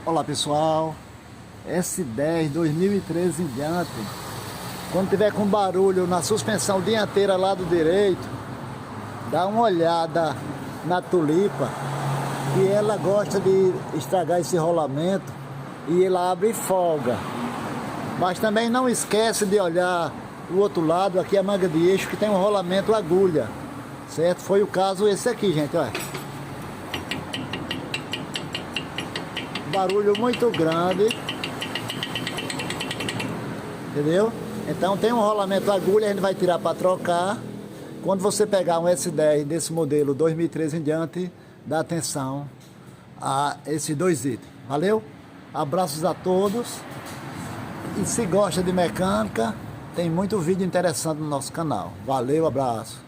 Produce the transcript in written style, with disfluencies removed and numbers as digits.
Olá pessoal, S10 2013 em diante, quando tiver com barulho na suspensão dianteira lado direito, dá uma olhada na tulipa, que ela gosta de estragar esse rolamento e ela abre e folga. Mas também não esquece de olhar o outro lado, aqui a manga de eixo, que tem um rolamento agulha, certo? Foi o caso esse aqui, gente, olha. Barulho muito grande, entendeu? Então tem um rolamento agulha, a gente vai tirar para trocar. Quando você pegar um S10 desse modelo 2013 em diante, dá atenção a esses dois itens. Valeu? Abraços a todos. E se gosta de mecânica, tem muito vídeo interessante no nosso canal. Valeu, abraço.